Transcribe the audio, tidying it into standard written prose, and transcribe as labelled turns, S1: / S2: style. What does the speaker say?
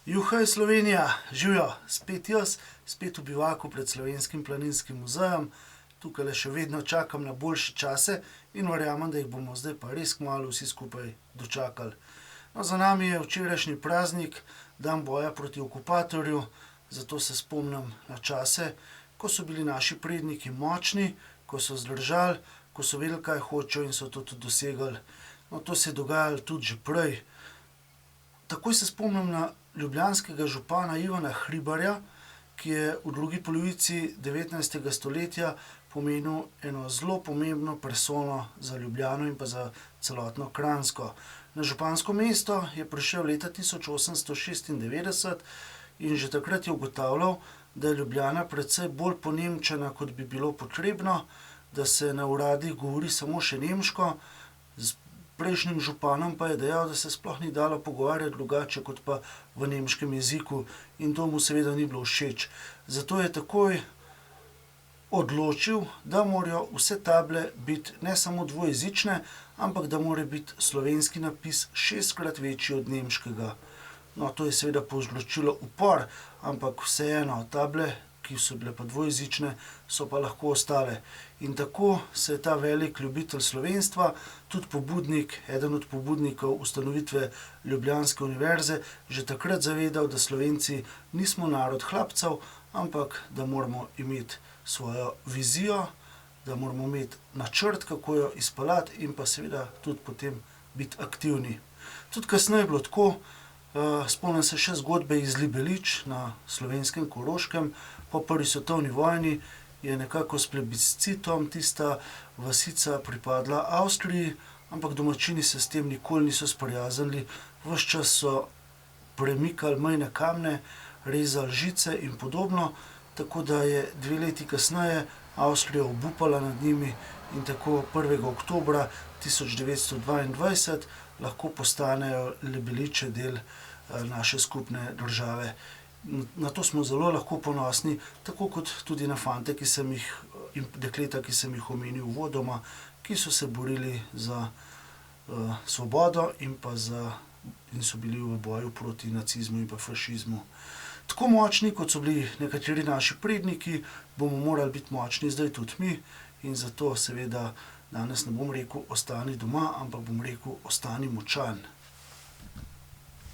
S1: Juhaj Slovenija, živijo, spet jaz, spet v bivaku pred Slovenskim planinskim muzejem. Tukajle še vedno čakam na boljše čase in verjamem, da jih bomo zdaj pa res kmalu vsi skupaj dočakali. No, za nami je včerajšnji praznik, dan boja proti okupatorju, zato se spomnim na čase, ko so bili naši predniki močni, ko so zdržali, ko so vedeli, kaj hočejo in so to tudi dosegli. No, to se je dogajalo tudi že prej. Takoj se spomnim na ljubljanskega župana Ivana Hribarja, ki je v drugi polovici 19. stoletja pomenil eno zelo pomembno persono za Ljubljano in pa za celotno Kranjsko. Na župansko mesto je prišel leta 1896 in že takrat je ugotavljal, da je Ljubljana precej bolj ponemčena, kot bi bilo potrebno, da se na uradih govori samo še nemško. Z prejšnjim županom pa je dejal, da se sploh ni dalo pogovarjati drugače kot pa v nemškem jeziku in to mu seveda ni bilo všeč. Zato je takoj odločil, da morajo vse table biti ne samo dvojezične, ampak da mora biti slovenski napis 6-krat večji od nemškega. No, to je seveda povzročilo upor, ampak vseeno, table, ki so bile pa dvojezične, so pa lahko ostale. In tako se je ta velik ljubitelj slovenstva, tudi pobudnik, eden od pobudnikov ustanovitve Ljubljanske univerze, že takrat zavedal, da Slovenci nismo narod hlapcev, ampak da moramo imeti svojo vizijo, da moramo imeti načrt, kako jo izpeljati in pa seveda tudi potem biti aktivni. Tudi kasneje je bilo tako, spomnim se še zgodbe iz Libelič na slovenskem Koroškem. Po prvi svetovni vojni je nekako s plebiscitom tista vasica pripadla Avstriji, ampak domačini se s tem nikoli niso sprijaznili. Ves čas so premikali mejne kamne, rezali žice in podobno, tako da je 2 leti kasneje Avstrija obupala nad njimi in tako 1. oktobra 1922 lahko postanejo Libeliče del naše skupne države. Na to smo zelo lahko ponosni, tako kot tudi na fante, in dekleta, ki sem jih omenil uvodoma, ki so se borili za svobodo in so bili v boju proti nacizmu in pa fašizmu. Tako močni, kot so bili nekateri naši predniki, bomo morali biti močni zdaj tudi mi in zato seveda danes ne bom rekel ostani doma, ampak bom rekel ostani močan.